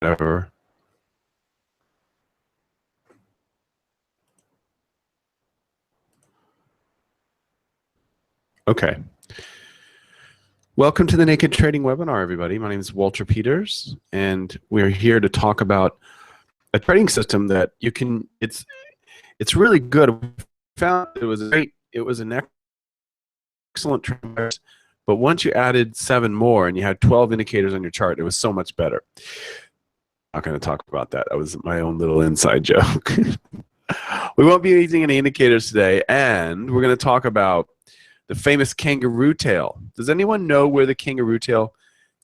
whatever. Okay. Welcome to the Naked Trading webinar, everybody. My name is Walter Peters, and we're here to talk about a trading system that you can. It's really good. We found it was great. It was an excellent trade, but once you added 7 more and you had 12 indicators on your chart, it was so much better. I'm not going to talk about that. That was my own little inside joke. We won't be using any indicators today, and we're going to talk about the famous Kangaroo Tail. Does anyone know where the Kangaroo Tail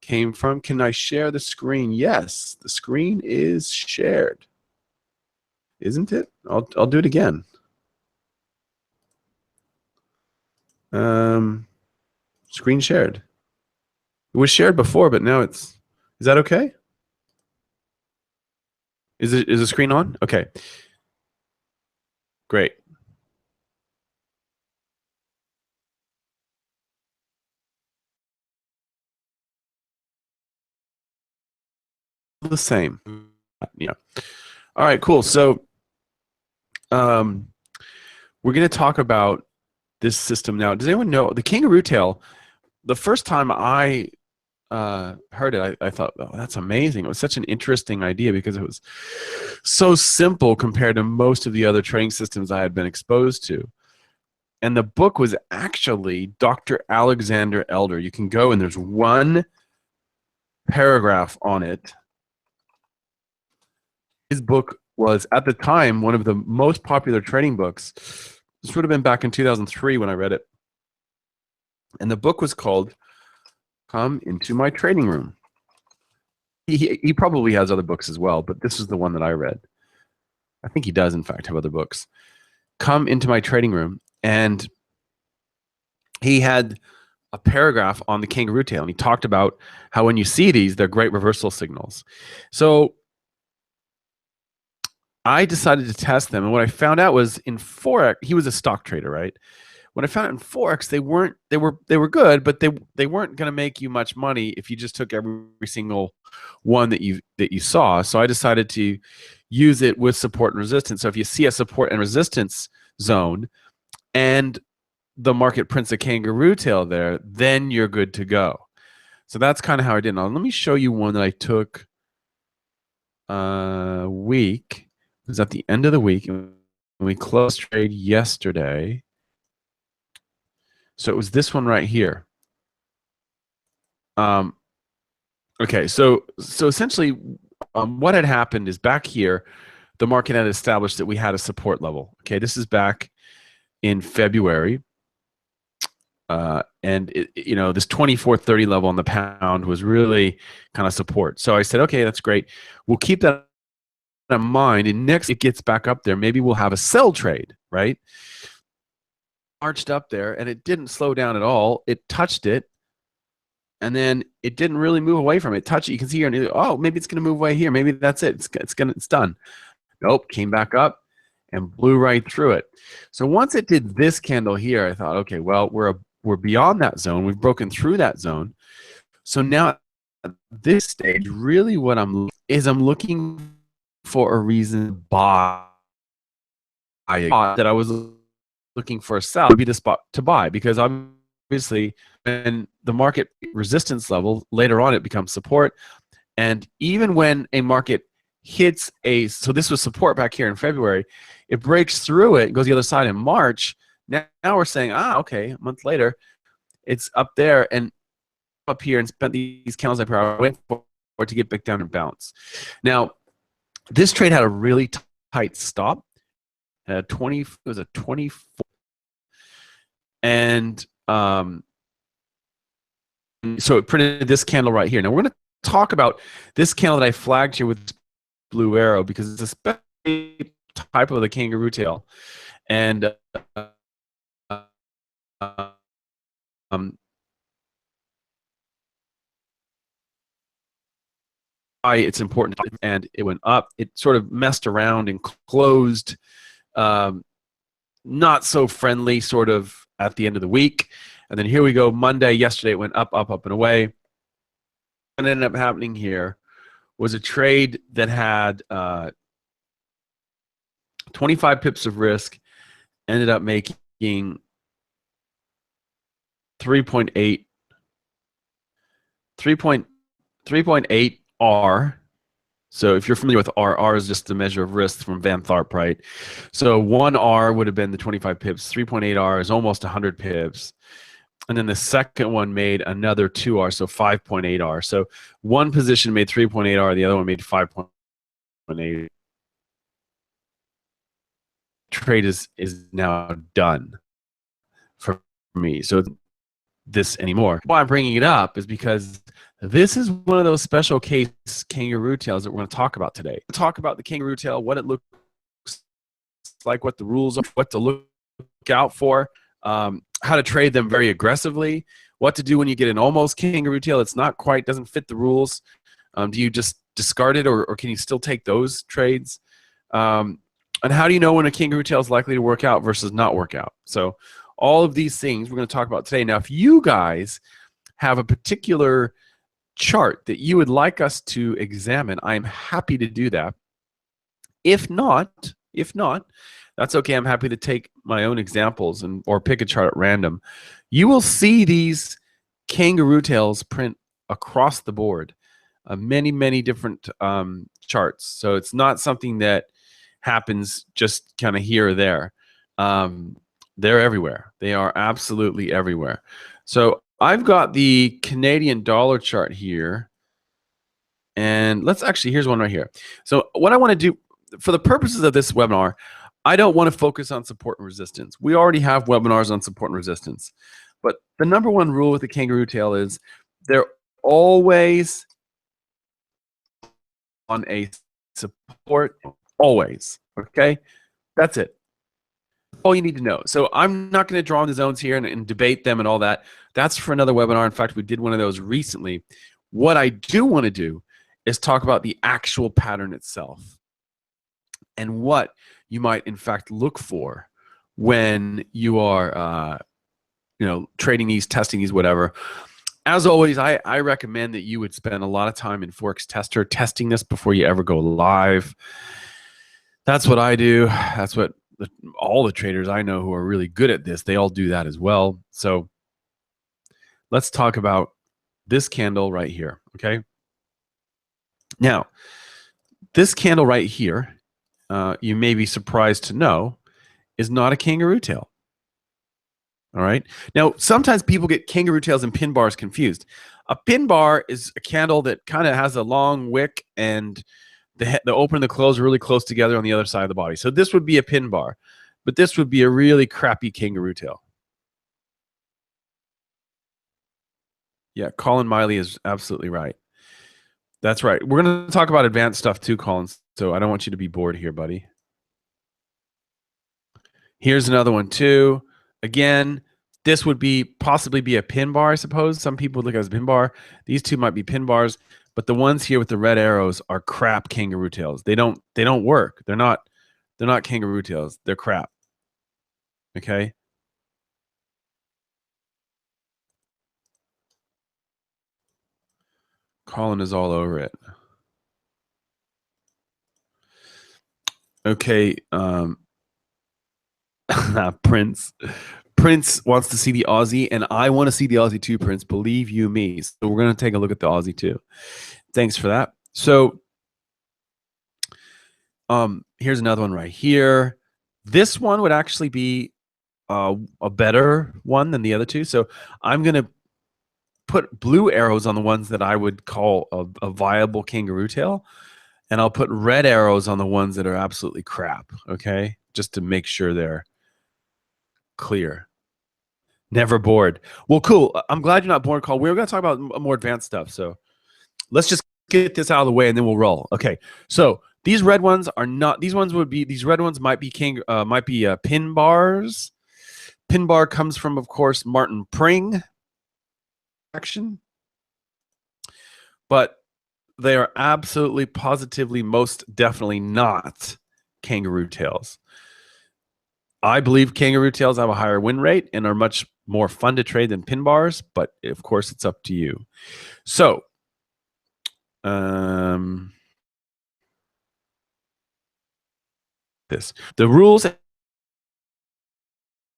came from? Can I share the screen? Yes, the screen is shared. Isn't it? I'll do it again. Screen shared. It was shared before, but now it's. Is that okay? Is the screen on? Okay. Great. The same. Yeah. All right, cool. So we're going to talk about this system now. Does anyone know the Kangaroo Tail? The first time I heard it, I thought, oh, that's amazing. It was such an interesting idea because it was so simple compared to most of the other trading systems I had been exposed to. And the book was actually Dr. Alexander Elder. You can go and there's one paragraph on it. His book was, at the time, one of the most popular trading books. This would have been back in 2003 when I read it. And the book was called Come Into My Trading Room. He probably has other books as well, but this is the one that I read. I think he does, in fact, have other books. Come Into My Trading Room. And he had a paragraph on the Kangaroo Tail, and he talked about how when you see these, they're great reversal signals. So I decided to test them, and what I found out was in Forex, he was a stock trader, right? When I found out in Forex, they were good, but they weren't going to make you much money if you just took every single one that you saw. So I decided to use it with support and resistance. So if you see a support and resistance zone, and the market prints a Kangaroo Tail there, then you're good to go. So that's kind of how I did. Now let me show you one that I took week. It was at the end of the week, and we closed trade yesterday. So it was this one right here. Okay, so essentially what had happened is back here, the market had established that we had a support level. Okay, this is back in February. And you know, this 2430 level on the pound was really kind of support. So I said, okay, that's great. We'll keep that in mind, and next it gets back up there, maybe we'll have a sell trade, right? Marched up there, and it didn't slow down at all. It touched it, and then it didn't really move away from it. Touch it, you can see here, and oh, maybe it's going to move away here. Maybe that's it. It's done. Nope, came back up and blew right through it. So once it did this candle here, I thought, okay, well, we're beyond that zone. We've broken through that zone. So now at this stage, really what I'm looking for a reason to buy. That I was looking for a sell would be the spot to buy, because obviously when the market resistance level, later on it becomes support. And even when a market hits so this was support back here in February, it breaks through it and goes the other side in March. Now we're saying, okay, a month later, it's up there and up here and spent these candles I went for to get back down and bounce. Now, this trade had a really tight stop. It was a 24, and so it printed this candle right here. Now we're going to talk about this candle that I flagged here with this blue arrow because it's a special type of the Kangaroo Tail, and why it's important. And it went up. It sort of messed around and closed not so friendly sort of at the end of the week. And then here we go, Monday, yesterday it went up, up, up and away. What ended up happening here was a trade that had 25 pips of risk, ended up making 3.8 R. So if you're familiar with R is just the measure of risk from Van Tharp, right? So 1 R would have been the 25 pips. 3.8 R is almost 100 pips. And then the second one made another 2 R, so 5.8 R. So one position made 3.8 R, the other one made 5.8. Trade is now done for me. So this anymore. Why I'm bringing it up is because this is one of those special case kangaroo tails that we're going to talk about today. We'll talk about the kangaroo tail, what it looks like, what the rules are, what to look out for, how to trade them very aggressively, what to do when you get an almost kangaroo tail. It's not quite, doesn't fit the rules. Do you just discard it, or can you still take those trades? And how do you know when a kangaroo tail is likely to work out versus not work out? So all of these things we're going to talk about today. Now, if you guys have a particular chart that you would like us to examine, I'm happy to do that. If not, that's okay. I'm happy to take my own examples or pick a chart at random. You will see these kangaroo tails print across the board, many different charts. So it's not something that happens just kind of here or there. They're everywhere. They are absolutely everywhere. So I've got the Canadian dollar chart here. And let's actually, here's one right here. So what I want to do, for the purposes of this webinar, I don't want to focus on support and resistance. We already have webinars on support and resistance. But the number one rule with the kangaroo tail is they're always on a support, always. Okay? That's it. All you need to know. So I'm not going to draw on the zones here and debate them and all that. That's for another webinar. In fact, we did one of those recently. What I do want to do is talk about the actual pattern itself and what you might in fact look for when you are trading these, testing these, whatever. As always, I recommend that you would spend a lot of time in Forex Tester testing this before you ever go live. That's what I do. That's what all the traders I know who are really good at this, they all do that as well. So let's talk about this candle right here, okay? Now, this candle right here, you may be surprised to know, is not a kangaroo tail. All right. Now, sometimes people get kangaroo tails and pin bars confused. A pin bar is a candle that kind of has a long wick and the open and the close are really close together on the other side of the body. So this would be a pin bar, but this would be a really crappy kangaroo tail. Yeah, Colin Miley is absolutely right. That's right. We're going to talk about advanced stuff too, Colin, so I don't want you to be bored here, buddy. Here's another one too. Again, this would possibly be a pin bar, I suppose. Some people would look at it as a pin bar. These two might be pin bars, but the ones here with the red arrows are crap kangaroo tails. They don't work. They're not kangaroo tails. They're crap. Okay? Colin is all over it. Okay, Prince wants to see the Aussie, and I want to see the Aussie too, Prince. Believe you me. So we're going to take a look at the Aussie too. Thanks for that. So here's another one right here. This one would actually be a better one than the other two. So I'm going to put blue arrows on the ones that I would call a viable kangaroo tail, and I'll put red arrows on the ones that are absolutely crap, okay? Just to make sure they're clear. Never bored. Well, cool. I'm glad you're not bored, Carl. We're going to talk about more advanced stuff. So let's just get this out of the way and then we'll roll. Okay. So these red ones are not. These red ones might be pin bars. Pin bar comes from, of course, Martin Pring action, but they are absolutely, positively, most definitely not kangaroo tails. I believe kangaroo tails have a higher win rate and are much more fun to trade than pin bars, but of course it's up to you. So This the rules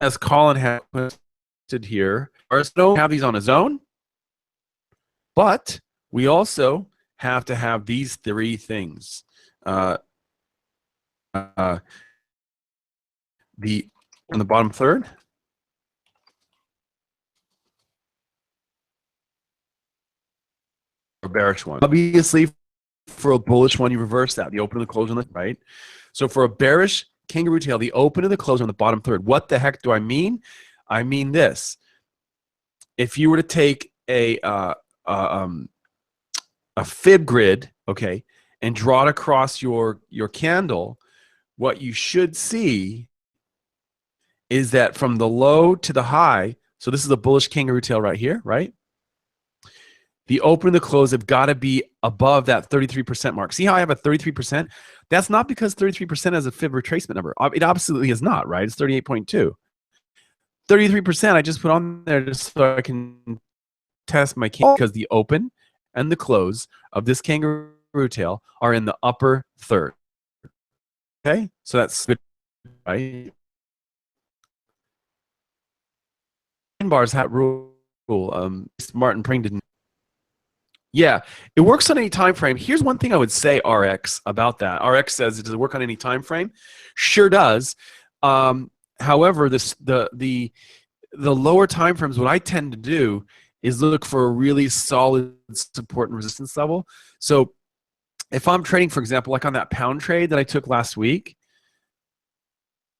as Colin has posted here are don't have these on his own, but we also have to have these three things. The on the bottom third, a bearish one. Obviously, for a bullish one, you reverse that. The open and the close on the right. So for a bearish kangaroo tail, the open and the close on the bottom third. What the heck do I mean? I mean this. If you were to take a fib grid, okay, and draw it across your candle, what you should see is that from the low to the high, so this is a bullish kangaroo tail right here, right? The open and the close have got to be above that 33% mark. See how I have a 33%? That's not because 33% is a fib retracement number. It absolutely is not, right? It's 38.2. 33% I just put on there just so I can test my candle because the open and the close of this kangaroo tail are in the upper third. Okay? So that's good, right? Bars have rule. Martin Pring didn't. Yeah, it works on any time frame. Here's one thing I would say, RX, about that. RX says, does it work on any time frame? Sure does. However, the lower time frames, what I tend to do is look for a really solid support and resistance level. So if I'm trading, for example, like on that pound trade that I took last week,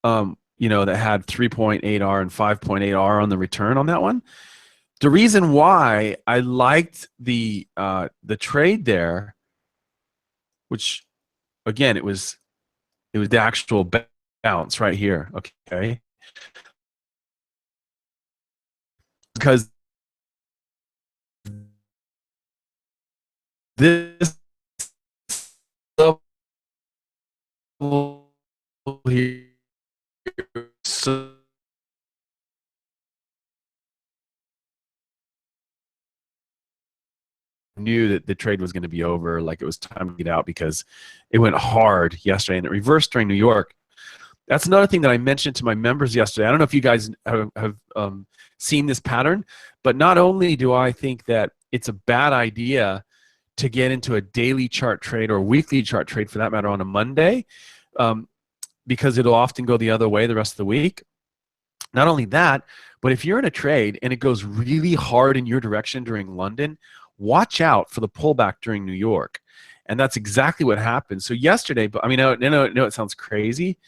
you know, that had 3.8R and 5.8R on the return on that one. The reason why I liked the trade there, which again it was the actual bounce right here, okay, because this level here, so knew that the trade was going to be over, like it was time to get out because it went hard yesterday and it reversed during New York. That's another thing that I mentioned to my members yesterday. I don't know if you guys have seen this pattern, but not only do I think that it's a bad idea to get into a daily chart trade or weekly chart trade for that matter on a Monday, because it'll often go the other way the rest of the week. Not only that, but if you're in a trade and it goes really hard in your direction during London, watch out for the pullback during New York. And that's exactly what happened. So yesterday, I mean, I know it sounds crazy,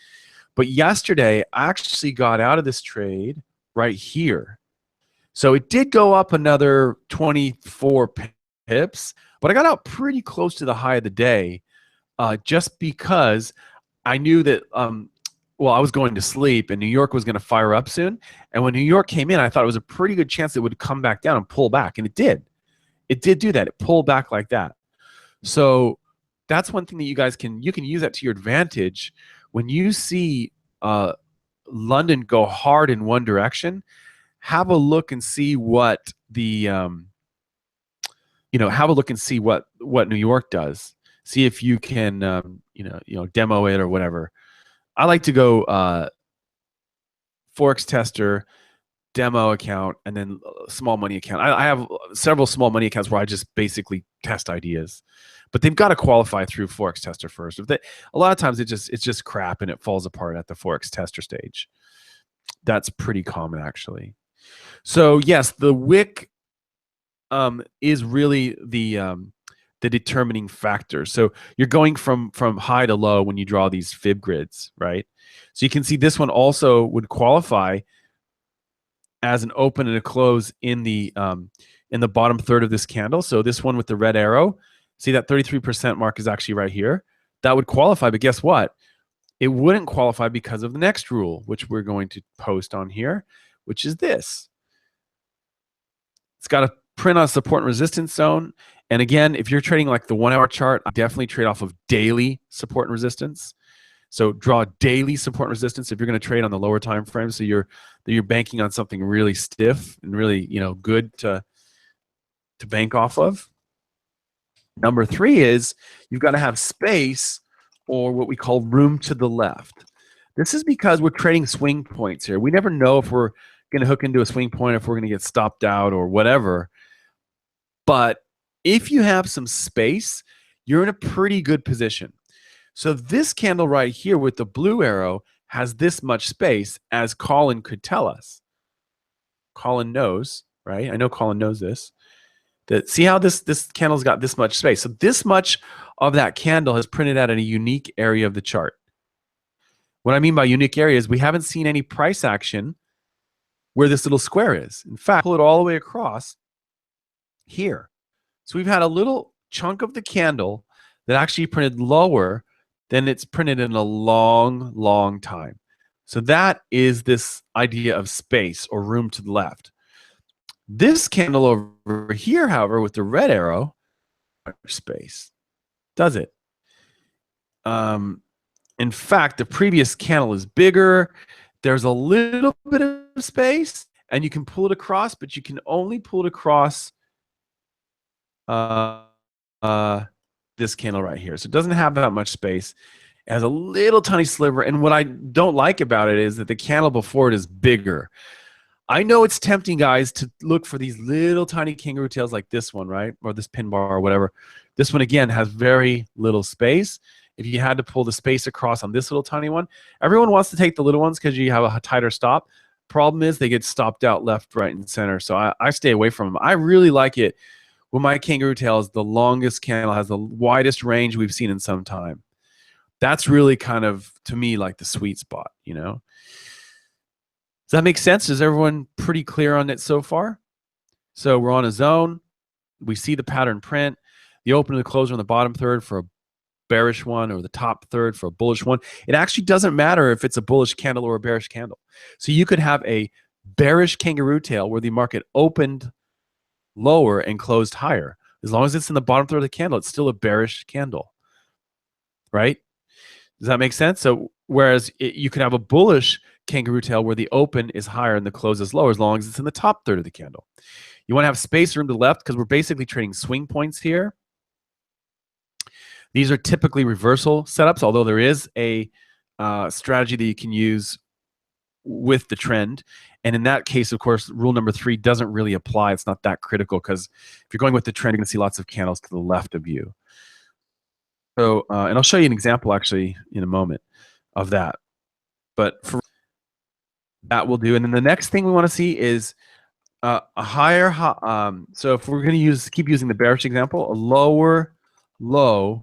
but yesterday I actually got out of this trade right here. So it did go up another 24 pips, but I got out pretty close to the high of the day, just because I knew that, well, I was going to sleep and New York was going to fire up soon. And when New York came in, I thought it was a pretty good chance it would come back down and pull back. And it did. It did do that. It pulled back like that. So that's one thing that you guys can use that to your advantage. When you see London go hard in one direction, have a look and see what the have a look and see what New York does. See if you can demo it or whatever. I like to go Forex Tester, demo account, and then small money account. I have several small money accounts where I just basically test ideas, but they've got to qualify through Forex Tester first. A lot of times it's just crap and it falls apart at the Forex Tester stage. That's pretty common actually. So yes, the wick is really the determining factor. So you're going from high to low when you draw these fib grids, right? So you can see this one also would qualify as an open and a close in the bottom third of this candle. So this one with the red arrow, see that 33% mark is actually right here. That would qualify, but guess what? It wouldn't qualify because of the next rule, which we're going to post on here, which is this. It's got to print on support and resistance zone. And again, if you're trading like the 1 hour chart, I definitely trade off of daily support and resistance. So draw daily support and resistance if you're going to trade on the lower time frame. So you're banking on something really stiff and really good to bank off of. Number 3 is you've got to have space, or what we call room to the left. This is because we're trading swing points here. We never know if we're going to hook into a swing point, if we're going to get stopped out or whatever. But if you have some space, you're in a pretty good position. So this candle right here with the blue arrow has this much space, as Colin could tell us. Colin knows, right? I know Colin knows this. See how this candle's got this much space. So this much of that candle has printed out in a unique area of the chart. What I mean by unique area is we haven't seen any price action where this little square is. In fact, pull it all the way across here. So we've had a little chunk of the candle that actually printed lower than it's printed in a long, long time. So that is this idea of space or room to the left. This candle over here, however, with the red arrow, space, does it? In fact, the previous candle is bigger. There's a little bit of space, and you can pull it across, but you can only pull it across this candle right here. So it doesn't have that much space. It has a little tiny sliver, and what I don't like about it is that the candle before it is bigger. I know it's tempting, guys, to look for these little tiny kangaroo tails like this one, right? Or this pin bar or whatever. This one, again, has very little space. If you had to pull the space across on this little tiny one, everyone wants to take the little ones because you have a tighter stop. Problem is they get stopped out left, right, and center. So I stay away from them. I really like it when my kangaroo tail is the longest candle, has the widest range we've seen in some time. That's really kind of, to me, like the sweet spot, you know? Does that make sense? Is everyone pretty clear on it so far? So we're on a zone. We see the pattern print. The open and the close on the bottom third for a bearish one, or the top third for a bullish one. It actually doesn't matter if it's a bullish candle or a bearish candle. So you could have a bearish kangaroo tail where the market opened lower and closed higher. As long as it's in the bottom third of the candle, it's still a bearish candle, right? Does that make sense? So whereas you could have a bullish kangaroo tail where the open is higher and the close is lower, as long as it's in the top third of the candle. You want to have space room to the left because we're basically trading swing points here. These are typically reversal setups, although there is a strategy that you can use with the trend. And in that case, of course, rule number 3 doesn't really apply. It's not that critical because if you're going with the trend, you're going to see lots of candles to the left of you. So, and I'll show you an example actually in a moment of that. But for that will do. And then the next thing we want to see is a higher, so if we're going to keep using the bearish example, a lower low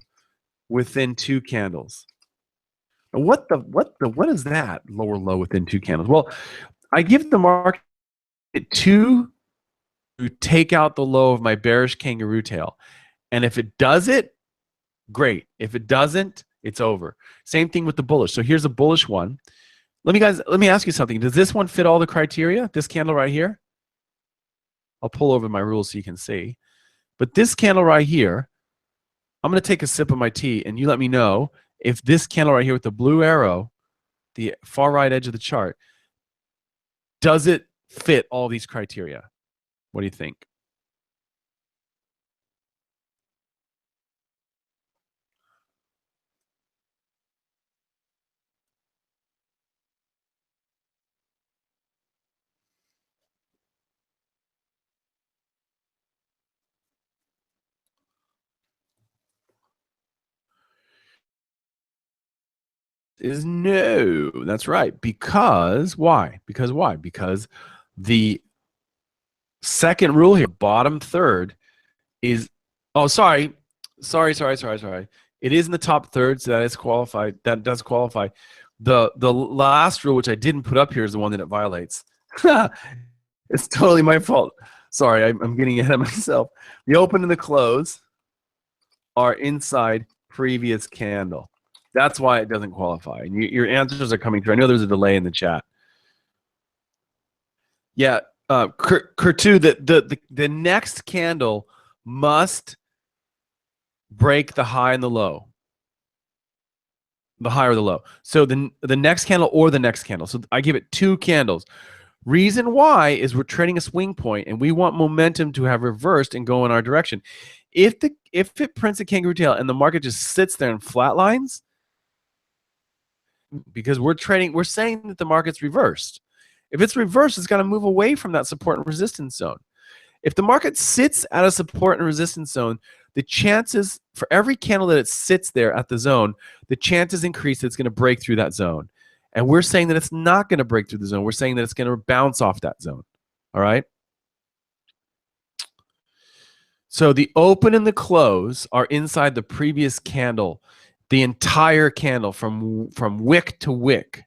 within 2 candles. What is that? Lower low within 2 candles. Well, I give the market 2 to take out the low of my bearish kangaroo tail. And if it does it, great. If it doesn't, it's over. Same thing with the bullish. So here's a bullish one. Let me ask you something. Does this one fit all the criteria? This candle right here? I'll pull over my rules so you can see. But this candle right here, I'm going to take a sip of my tea, and you let me know if this candle right here with the blue arrow, the far right edge of the chart, does it fit all these criteria? What do you think? Is no. That's right. Because why? Because why? Because the second rule here, bottom third, is sorry. It is in the top third, so that is qualified. That does qualify. The last rule, which I didn't put up here, is the one that it violates. It's totally my fault. Sorry, I'm getting ahead of myself. The open and the close are inside previous candle. That's why it doesn't qualify. And your answers are coming through. I know there's a delay in the chat. Yeah, Kurtu, the next candle must break the high and the low. The high or the low. So the next candle or the next candle. So I give it 2 candles. Reason why is we're trading a swing point and we want momentum to have reversed and go in our direction. If it prints a kangaroo tail and the market just sits there and flatlines, because we're saying that the market's reversed. If it's reversed, it's got to move away from that support and resistance zone. If the market sits at a support and resistance zone, the chances for every candle that it sits there at the zone, the chances increase that it's going to break through that zone. And we're saying that it's not going to break through the zone. We're saying that it's going to bounce off that zone. All right? So the open and the close are inside the previous candle, the entire candle from wick to wick.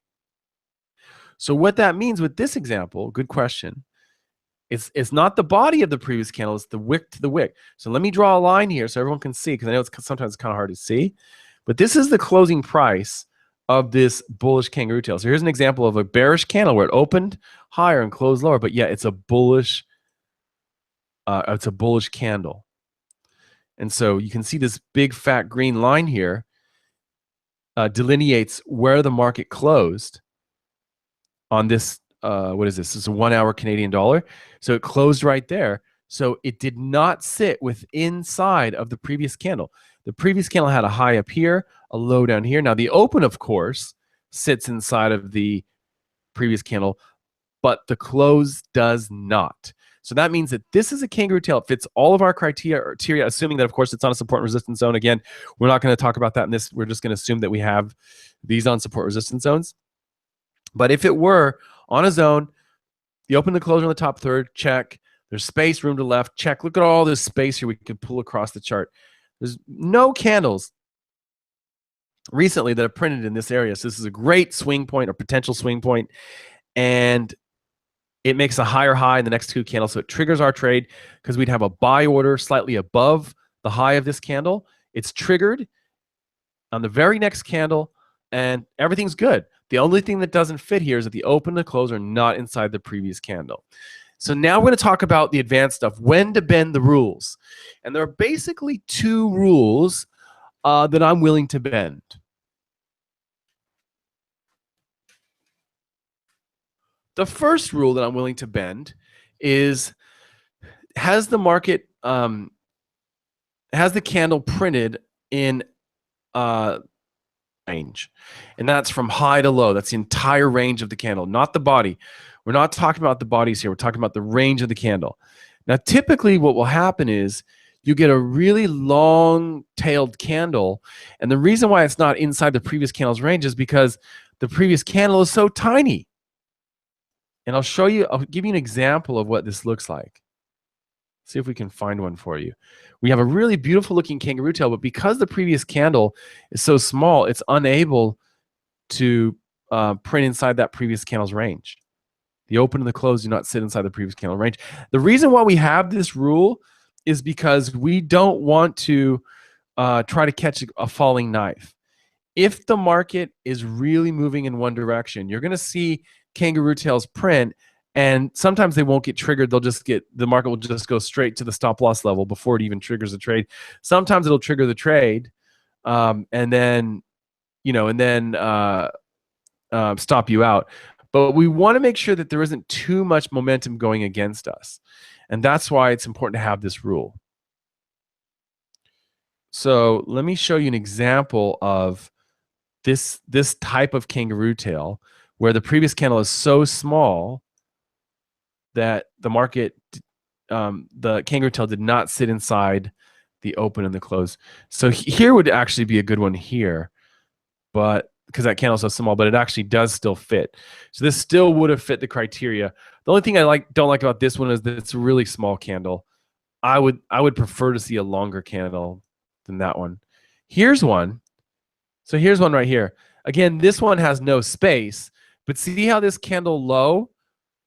So what that means with this example, good question, it's not the body of the previous candle, it's the wick to the wick. So let me draw a line here so everyone can see, because I know sometimes it's kind of hard to see. But this is the closing price of this bullish kangaroo tail. So here's an example of a bearish candle where it opened higher and closed lower, but yeah, it's a bullish candle. And so you can see this big fat green line here delineates where the market closed on this. What is this? This is a 1 hour Canadian dollar. So it closed right there. So it did not sit inside of the previous candle. The previous candle had a high up here, a low down here. Now the open, of course, sits inside of the previous candle, but the close does not. So that means that this is a kangaroo tail. It fits all of our criteria, assuming that, of course, it's on a support and resistance zone. Again, we're not going to talk about that in this. We're just going to assume that we have these on support resistance zones. But if it were on a zone, the open, the close on the top third, check. There's space, room to left, check. Look at all this space here we could pull across the chart. There's no candles recently that have printed in this area. So this is a great swing point or potential swing point. And it makes a higher high in the next two candles. So it triggers our trade because we'd have a buy order slightly above the high of this candle. It's triggered on the very next candle and everything's good. The only thing that doesn't fit here is that the open and the close are not inside the previous candle. So now we're going to talk about the advanced stuff, when to bend the rules. And there are basically two rules that I'm willing to bend. The first rule that I'm willing to bend is, has the market, has the candle printed in range? And that's from high to low. That's the entire range of the candle, not the body. We're not talking about the bodies here. We're talking about the range of the candle. Now, typically what will happen is you get a really long-tailed candle. And the reason why it's not inside the previous candle's range is because the previous candle is so tiny. And I'll give you an example of what this looks like. See if we can find one for you. We have a really beautiful looking kangaroo tail, but because the previous candle is so small, it's unable to print inside that previous candle's range. The open and the close do not sit inside the previous candle range. The reason why we have this rule is because we don't want to try to catch a falling knife. If the market is really moving in one direction, you're going to see kangaroo tails print, and sometimes they won't get triggered. The market will just go straight to the stop loss level before it even triggers the trade. Sometimes it'll trigger the trade, and then stop you out. But we want to make sure that there isn't too much momentum going against us. And that's why it's important to have this rule. So let me show you an example of this type of kangaroo tail where the previous candle is so small that the market, the kangaroo tail did not sit inside the open and the close. So here would actually be a good one here, but because that candle is so small, but it actually does still fit. So this still would have fit the criteria. The only thing I don't like about this one is that it's a really small candle. I would prefer to see a longer candle than that one. Here's one. So here's one right here. Again, this one has no space, but see how this candle low,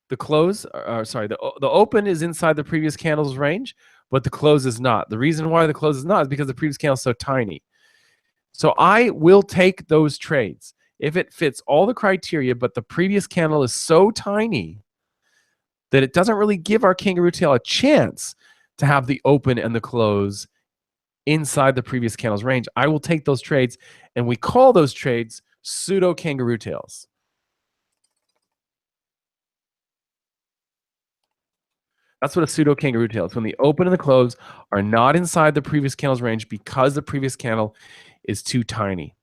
the close, the open is inside the previous candle's range, but the close is not. The reason why the close is not is because the previous candle is so tiny. So I will take those trades if it fits all the criteria, but the previous candle is so tiny that it doesn't really give our kangaroo tail a chance to have the open and the close inside the previous candle's range. I will take those trades, and we call those trades pseudo kangaroo tails. That's what a pseudo kangaroo tail is. When the open and the close are not inside the previous candle's range because the previous candle is too tiny.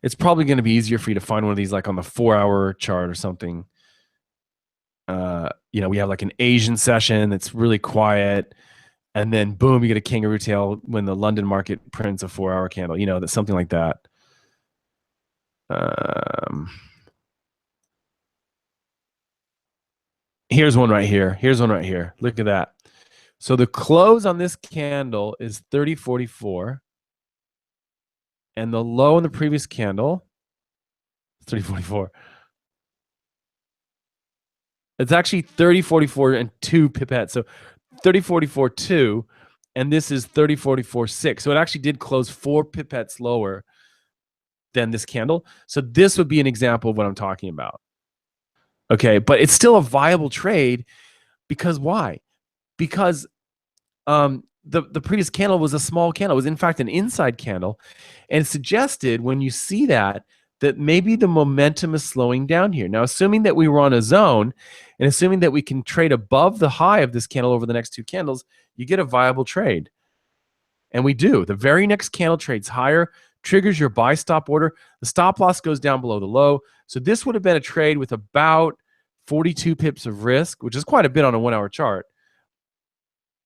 It's probably going to be easier for you to find one of these like on the 4-hour chart or something. We have like an Asian session that's really quiet, and then boom, you get a kangaroo tail when the London market prints a 4-hour candle. That's something like that. Here's one right here. Here's one right here. Look at that. So the close on this candle is 30.44, and the low in the previous candle is 30.44. It's actually 30.44 and 2 pipettes. So 30.44 2, and this is 30.44 6. So it actually did close 4 pipettes lower than this candle. So this would be an example of what I'm talking about. Okay, but it's still a viable trade because why? Because the previous candle was a small candle. It was in fact an inside candle, and it suggested when you see that maybe the momentum is slowing down here. Now, assuming that we were on a zone, and assuming that we can trade above the high of this candle over the next 2 candles, you get a viable trade. And we do. The very next candle trades higher, triggers your buy stop order. The stop loss goes down below the low. So this would have been a trade with about 42 pips of risk, which is quite a bit on a 1-hour chart.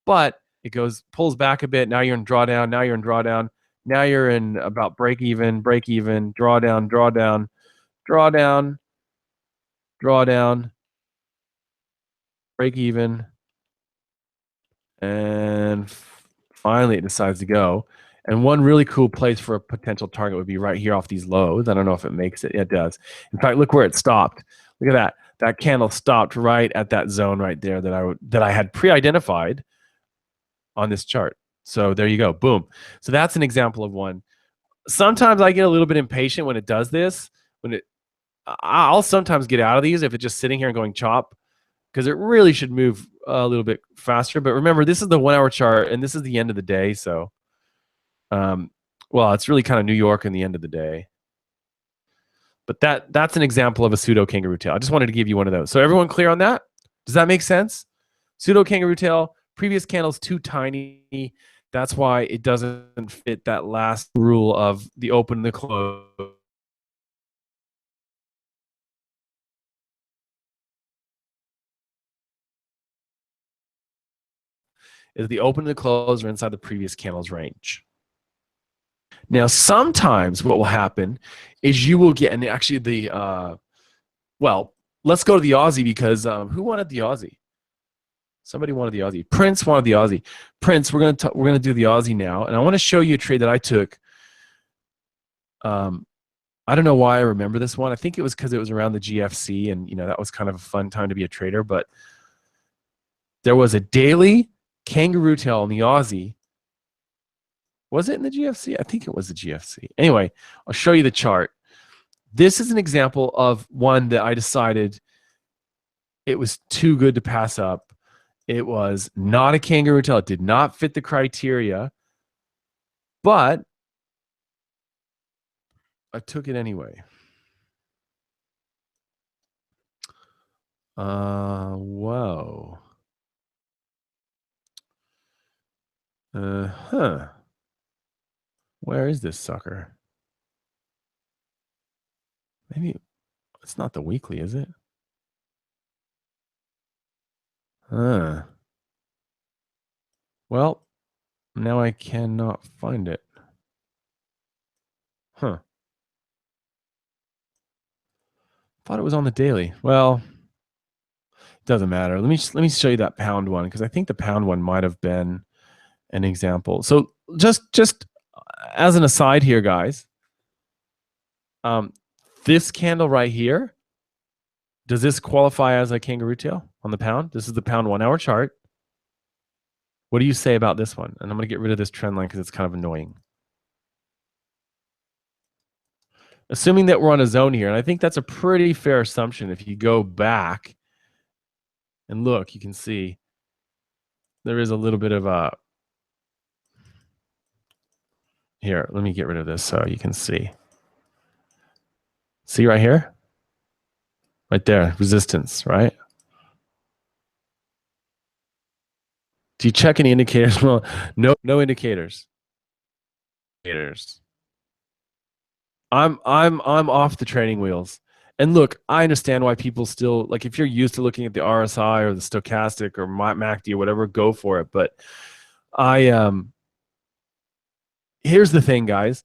But it pulls back a bit. Now you're in drawdown. Now you're in drawdown. Now you're in about break even, drawdown, drawdown, drawdown, drawdown, break even, and finally it decides to go. And one really cool place for a potential target would be right here off these lows. I don't know if it makes it. Yeah, it does. In fact, look where it stopped. Look at that. That candle stopped right at that zone right there that I had pre-identified on this chart. So there you go. Boom. So that's an example of one. Sometimes I get a little bit impatient when it does this. I'll sometimes get out of these if it's just sitting here and going chop, because it really should move a little bit faster. But remember, this is the 1-hour chart, and this is the end of the day. So, well, it's really kind of New York in the end of the day. But that's an example of a pseudo kangaroo tail. I just wanted to give you one of those. So everyone clear on that? Does that make sense? Pseudo kangaroo tail, previous candle's too tiny. That's why it doesn't fit that last rule of the open and the close. Is the open and the close are inside the previous candle's range. Now, sometimes what will happen is you will get, and actually well, let's go to the Aussie because who wanted the Aussie? Somebody wanted the Aussie. Prince wanted the Aussie. Prince, we're gonna do the Aussie now, and I want to show you a trade that I took. I don't know why I remember this one. I think it was because it was around the GFC, and that was kind of a fun time to be a trader. But there was a daily kangaroo tail on the Aussie. Was it in the GFC? I think it was the GFC. Anyway, I'll show you the chart. This is an example of one that I decided it was too good to pass up. It was not a kangaroo tail. It did not fit the criteria, but I took it anyway. Whoa. Where is this sucker? Maybe it's not the weekly, is it? Well, now I cannot find it. Thought it was on the daily. Well, it doesn't matter. Let me show you that pound one, because I think the pound one might have been an example. So just as an aside here, guys, this candle right here, does this qualify as a kangaroo tail on the pound? This is the pound 1-hour chart. What do you say about this one? And I'm going to get rid of this trend line because it's kind of annoying. Assuming that we're on a zone here, and I think that's a pretty fair assumption. If you go back and look, you can see there is a little bit of a... Here, let me get rid of this so you can see. See right here? Right there, resistance, right? Do you check any indicators? Well, no indicators. Indicators. I'm off the training wheels. And look, I understand why people still like if you're used to looking at the RSI or the stochastic or MACD or whatever, go for it. But I here's the thing, guys.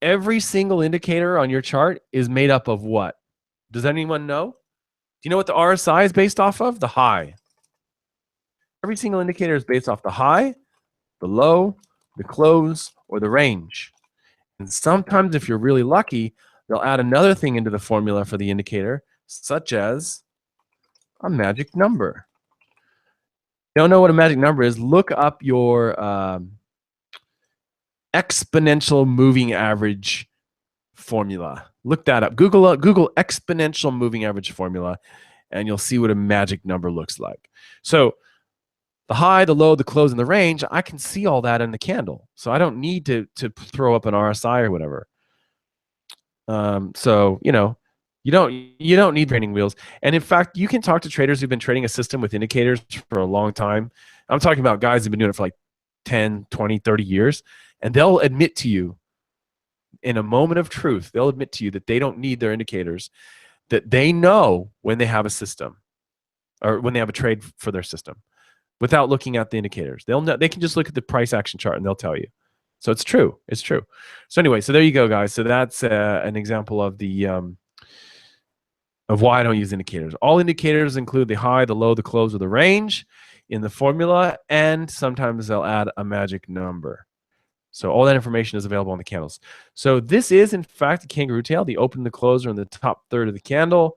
Every single indicator on your chart is made up of what? Does anyone know? Do you know what the RSI is based off of? The high. Every single indicator is based off the high, the low, the close, or the range. And sometimes, if you're really lucky, they'll add another thing into the formula for the indicator, such as a magic number. If you don't know what a magic number is, look up your exponential moving average formula. Look that up. Google exponential moving average formula, and you'll see what a magic number looks like. So the high, the low, the close, and the range, I can see all that in the candle. So I don't need to throw up an RSI or whatever. So you don't need training wheels. And in fact, you can talk to traders who've been trading a system with indicators for a long time. I'm talking about guys who've been doing it for like 10, 20, 30 years, and they'll admit to you in a moment of truth, they'll admit to you that they don't need their indicators, that they know when they have a system or when they have a trade for their system without looking at the indicators. They'll know, they can just look at the price action chart and they'll tell you. So it's true. It's true. So anyway, so there you go, guys. So that's an example of the of why I don't use indicators. All indicators include the high, the low, the close, or the range in the formula, and sometimes they'll add a magic number. So all that information is available on the candles. So this is, in fact, a kangaroo tail. The open and the close are in the top third of the candle.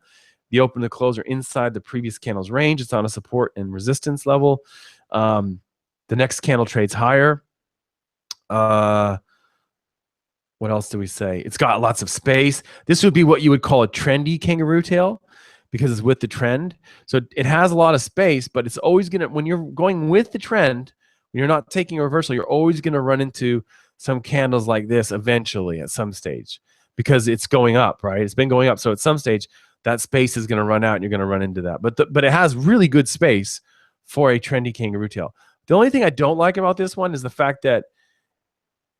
The open and the close are inside the previous candle's range. It's on a support and resistance level. The next candle trades higher. What else do we say? It's got lots of space. This would be what you would call a trendy kangaroo tail because it's with the trend. So it has a lot of space, but it's always going to, when you're going with the trend, when you're not taking a reversal, you're always going to run into some candles like this eventually at some stage because it's going up, right? It's been going up. So at some stage, that space is going to run out and you're going to run into that. But it has really good space for a trendy kangaroo tail. The only thing I don't like about this one is the fact that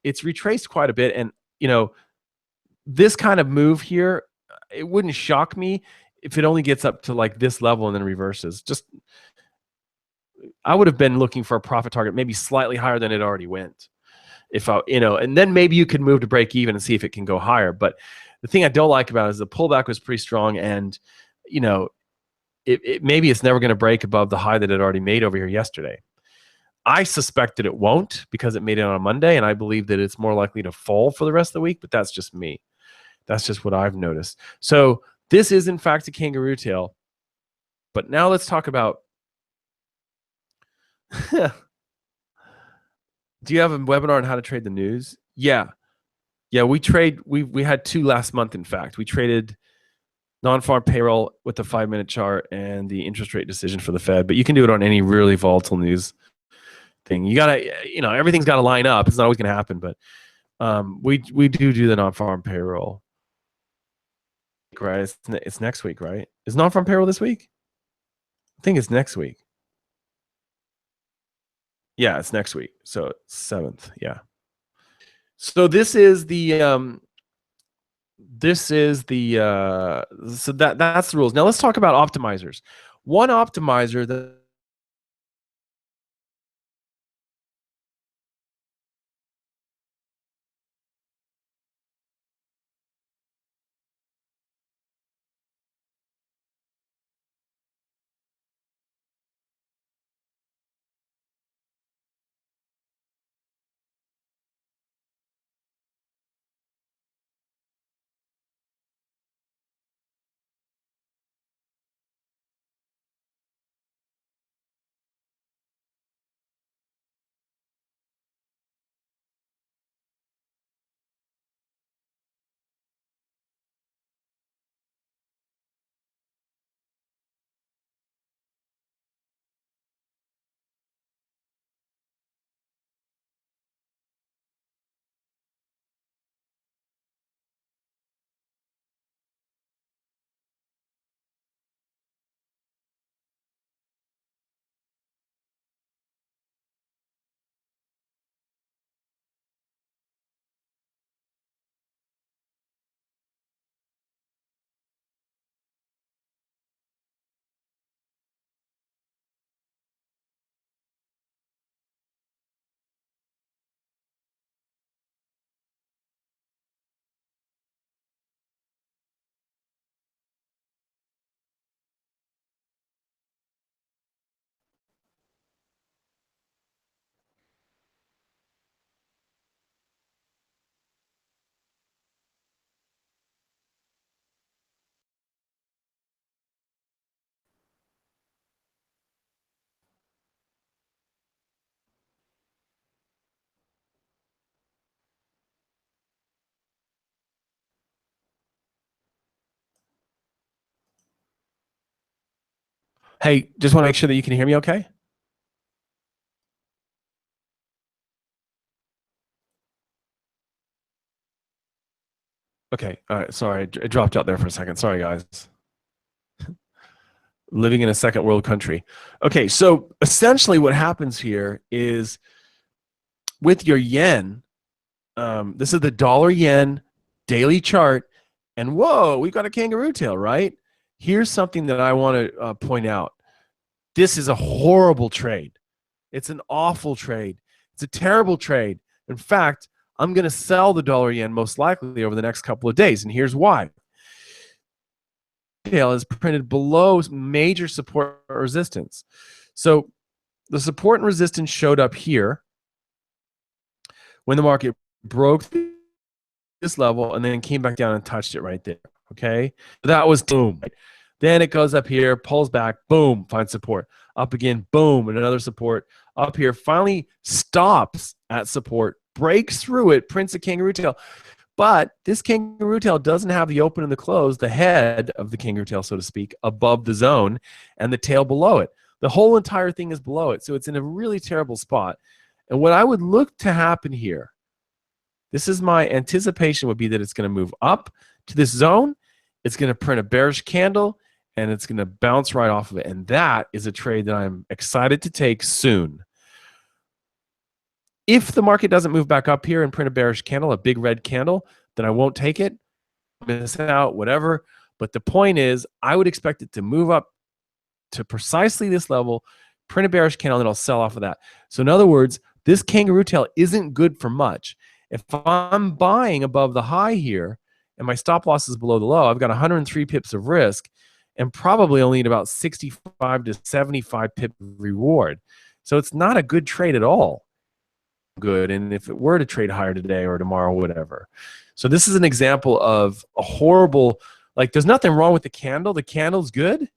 it's retraced quite a bit. And this kind of move here, it wouldn't shock me if it only gets up to like this level and then reverses. Just, I would have been looking for a profit target maybe slightly higher than it already went. If I, and then maybe you could move to break even and see if it can go higher. But the thing I don't like about it is the pullback was pretty strong, and maybe it's never going to break above the high that it already made over here yesterday. I suspect that it won't because it made it on a Monday, and I believe that it's more likely to fall for the rest of the week, but that's just me. That's just what I've noticed. So this is, in fact, a kangaroo tail. But now let's talk about do you have a webinar on how to trade the news? Yeah. We had 2 last month, in fact. We traded non-farm payroll with the 5-minute chart and the interest rate decision for the Fed, but you can do it on any really volatile news thing. You gotta, everything's got to line up. It's not always going to happen, but we do the non-farm payroll. Right? It's next week, right? Is non-farm payroll this week? I think it's next week. Yeah, it's next week. So 7th. Yeah. So this is the so that's the rules. Now let's talk about optimizers. One optimizer that Hey, just want to make sure that you can hear me okay? Okay, all right, sorry, it dropped out there for a second. Sorry, guys. Living in a second world country. Okay, so essentially what happens here is with your yen, this is the dollar yen daily chart, and whoa, we've got a kangaroo tail, right? Here's something that I want to point out. This is a horrible trade. It's an awful trade. It's a terrible trade. In fact, I'm going to sell the dollar yen most likely over the next couple of days, and here's why. Tail is printed below major support or resistance. So the support and resistance showed up here when the market broke this level and then came back down and touched it right there. Okay, that was boom. Then it goes up here, pulls back, boom, finds support. Up again, boom, and another support. Up here, finally stops at support, breaks through it, prints a kangaroo tail. But this kangaroo tail doesn't have the open and the close, the head of the kangaroo tail, so to speak, above the zone and the tail below it. The whole entire thing is below it. So it's in a really terrible spot. And what I would look to happen here, this is my anticipation, would be that it's going to move up to this zone. It's going to print a bearish candle, and it's going to bounce right off of it. And that is a trade that I'm excited to take soon. If the market doesn't move back up here and print a bearish candle, a big red candle, then I won't take it, miss out, whatever. But the point is, I would expect it to move up to precisely this level, print a bearish candle, and I'll sell off of that. So in other words, this kangaroo tail isn't good for much. If I'm buying above the high here and my stop loss is below the low, I've got 103 pips of risk and probably only need about 65 to 75 pip reward. So it's not a good trade at all. Good. And if it were to trade higher today or tomorrow, whatever. So this is an example of a horrible, like there's nothing wrong with the candle. The candle's good.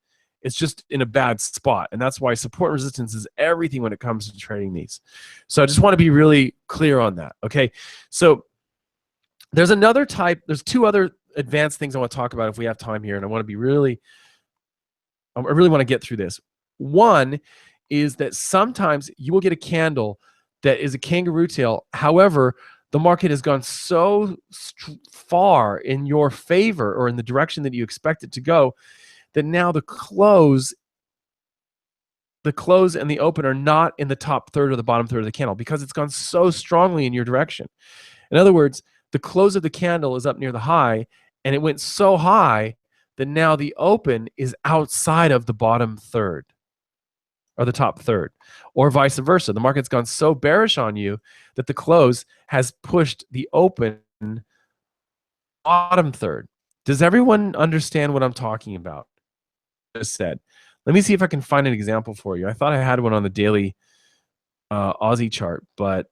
It's just in a bad spot. And that's why support and resistance is everything when it comes to trading these. So I just want to be really clear on that. Okay. So there's another type, there's two other advanced things I want to talk about if we have time here. And I want to be really, I really want to get through this. One is that sometimes you will get a candle that is a kangaroo tail. However, the market has gone so far in your favor or in the direction that you expect it to go that now the close and the open are not in the top third or the bottom third of the candle because it's gone so strongly in your direction. In other words, the close of the candle is up near the high, and it went so high that now the open is outside of the bottom third or the top third, or vice versa. The market's gone so bearish on you that the close has pushed the open bottom third. Does everyone understand what I'm talking about? Just said. Let me see if I can find an example for you. I thought I had one on the daily Aussie chart, but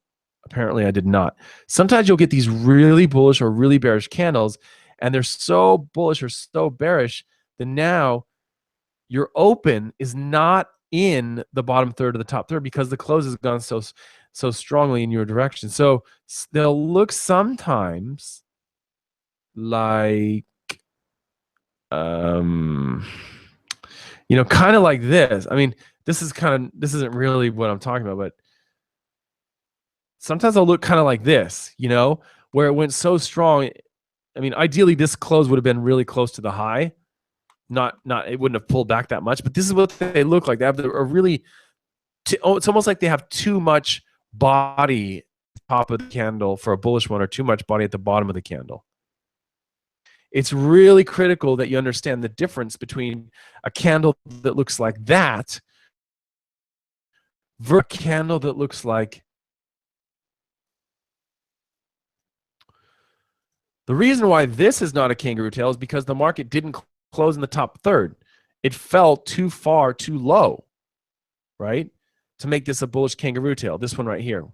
apparently I did not. Sometimes you'll get these really bullish or really bearish candles, and they're so bullish or so bearish that now your open is not in the bottom third or the top third because the close has gone so strongly in your direction. So they'll look sometimes like you know, kind of like this. I mean, this isn't really what I'm talking about, but sometimes they'll look kind of like this, you know, where it went so strong. I mean, ideally this close would have been really close to the high. Not it wouldn't have pulled back that much, but this is what they look like. They have a really, it's almost like they have too much body at the top of the candle for a bullish one or too much body at the bottom of the candle. It's really critical that you understand the difference between a candle that looks like that versus a candle that looks like. The reason why this is not a kangaroo tail is because the market didn't close in the top third. It fell too far, too low, right, to make this a bullish kangaroo tail. This one right here.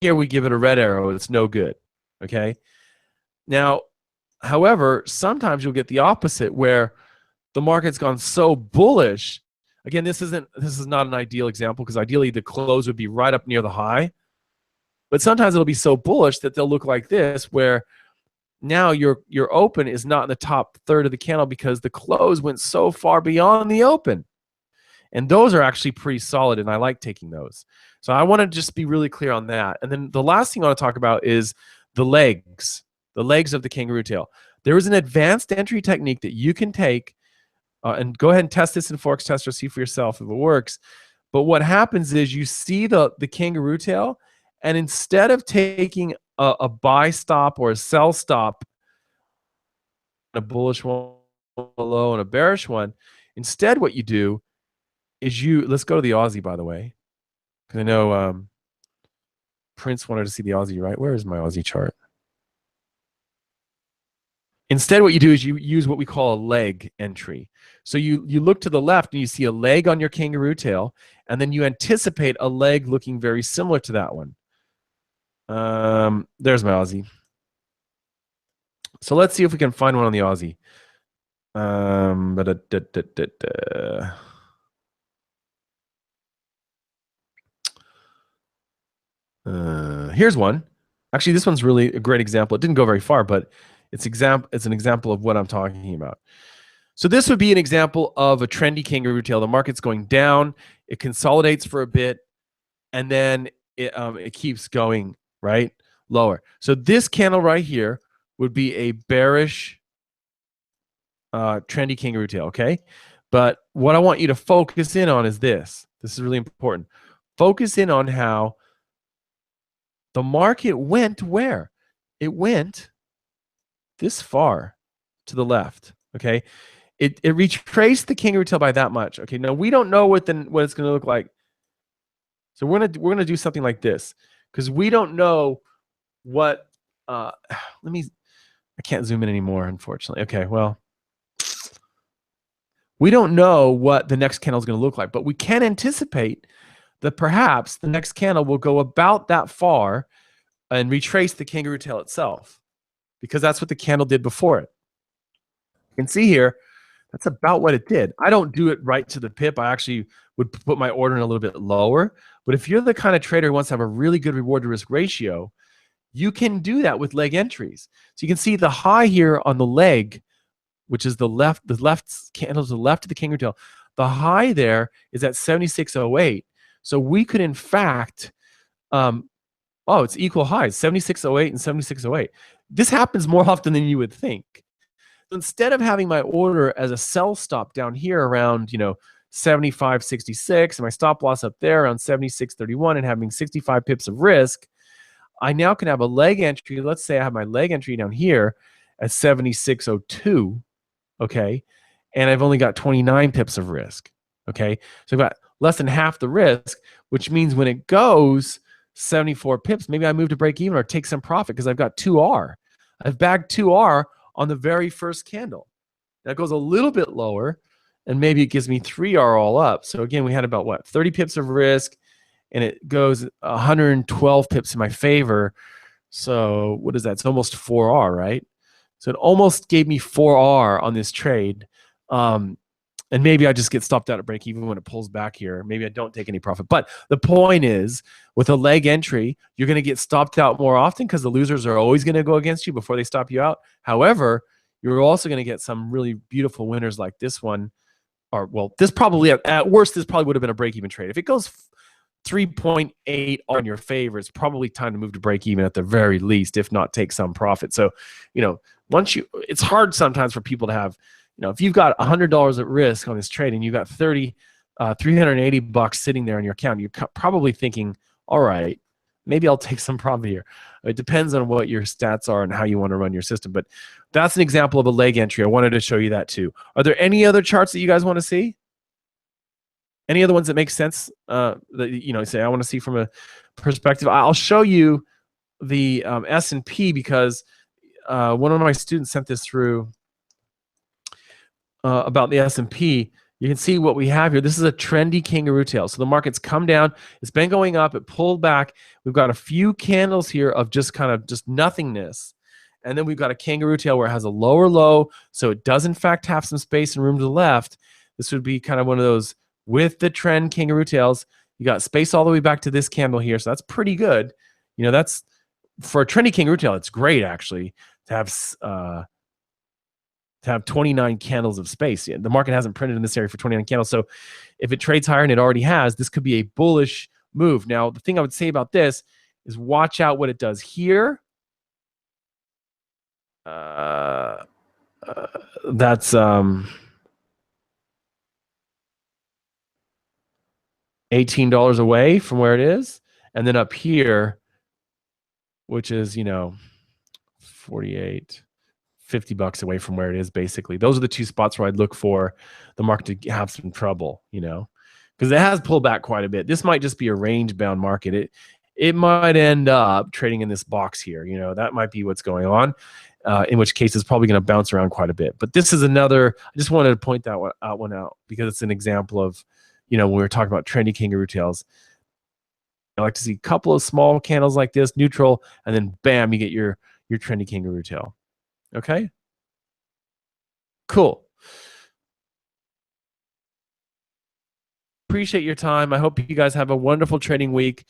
Here we give it a red arrow. It's no good, okay? Now, however, sometimes you'll get the opposite where the market's gone so bullish. Again, this is not an ideal example because ideally the close would be right up near the high. But sometimes it'll be so bullish that they'll look like this where now your open is not in the top third of the candle because the close went so far beyond the open. And those are actually pretty solid, and I like taking those. So I want to just be really clear on that. And then the last thing I want to talk about is the legs of the kangaroo tail. There is an advanced entry technique that you can take, and go ahead and test this in Forex Tester, see for yourself if it works. But what happens is you see the kangaroo tail, and instead of taking a buy stop or a sell stop, a bullish one below and a bearish one, instead what you do is let's go to the Aussie, by the way, because I know Prince wanted to see the Aussie, right? Where is my Aussie chart? Instead, what you do is you use what we call a leg entry. So you look to the left and you see a leg on your kangaroo tail, and then you anticipate a leg looking very similar to that one. There's my Aussie. So let's see if we can find one on the Aussie. Here's one. Actually, this one's really a great example. It didn't go very far, but it's an example of what I'm talking about. So this would be an example of a trendy kangaroo tail. The market's going down, it consolidates for a bit, and then it keeps going right lower. So this candle right here would be a bearish trendy kangaroo tail, okay? But what I want you to focus in on is this. This is really important. Focus in on how the market went where? It went this far to the left, okay? It retraced the kangaroo tail by that much. Okay, now we don't know what it's going to look like. So we're gonna do something like this because we don't know what. I can't zoom in anymore, unfortunately. Okay, well, we don't know what the next candle is going to look like, but we can anticipate that perhaps the next candle will go about that far and retrace the kangaroo tail itself, because that's what the candle did before it. You can see here, that's about what it did. I don't do it right to the pip. I actually would put my order in a little bit lower. But if you're the kind of trader who wants to have a really good reward to risk ratio, you can do that with leg entries. So you can see the high here on the leg, which is the left candle to the left of the kangaroo tail. The high there is at 76.08. So we could, in fact, it's equal highs, 76.08 and 76.08. This happens more often than you would think. Instead of having my order as a sell stop down here around 75.66 and my stop loss up there around 76.31 and having 65 pips of risk, I now can have a leg entry. Let's say I have my leg entry down here at 76.02, okay, and I've only got 29 pips of risk, okay? So I've got less than half the risk, which means when it goes 74 pips, maybe I move to break even or take some profit because I've got 2R. I've bagged 2R on the very first candle. That goes a little bit lower, and maybe it gives me 3R all up. So again, we had about, what, 30 pips of risk, and it goes 112 pips in my favor. So what is that? It's almost 4R, right? So it almost gave me 4R on this trade. And maybe I just get stopped out at break even when it pulls back here. Maybe I don't take any profit. But the point is, with a leg entry, you're going to get stopped out more often because the losers are always going to go against you before they stop you out. However, you're also going to get some really beautiful winners like this one. Or, well, this probably, at worst, this probably would have been a break-even trade. If it goes 3.8 on your favor, it's probably time to move to break even at the very least, if not take some profit. So, it's hard sometimes for people to have, if you've got $100 at risk on this trade and you've got $380 sitting there in your account, you're probably thinking, all right, maybe I'll take some profit here. It depends on what your stats are and how you want to run your system. But that's an example of a leg entry. I wanted to show you that too. Are there any other charts that you guys want to see? Any other ones that make sense that say I want to see from a perspective? I'll show you the S&P because one of my students sent this through about the S&P. You can see what we have here. This is a trendy kangaroo tail. So the market's come down. It's been going up. It pulled back. We've got a few candles here of just nothingness. And then we've got a kangaroo tail where it has a lower low. So it does, in fact, have some space and room to the left. This would be kind of one of those with the trend kangaroo tails. You got space all the way back to this candle here. So that's pretty good. That's for a trendy kangaroo tail. It's great, actually, to have to have 29 candles of space. The market hasn't printed in this area for 29 candles. So if it trades higher, and it already has, this could be a bullish move. Now, the thing I would say about this is watch out what it does here. That's $18 away from where it is. And then up here, which is, 48, $50 away from where it is, basically. Those are the two spots where I'd look for the market to have some trouble, because it has pulled back quite a bit. This might just be a range-bound market. It might end up trading in this box here. That might be what's going on, in which case it's probably going to bounce around quite a bit. But this is another, I just wanted to point that one out because it's an example of, when we were talking about trendy kangaroo tails. I like to see a couple of small candles like this, neutral, and then bam, you get your trendy kangaroo tail. Okay? Cool. Appreciate your time. I hope you guys have a wonderful trading week.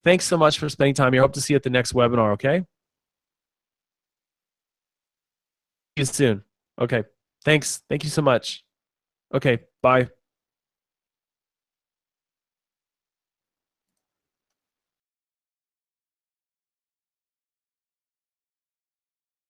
Thanks so much for spending time here. Hope to see you at the next webinar, okay? See you soon. Okay. Thanks. Thank you so much. Okay. Bye.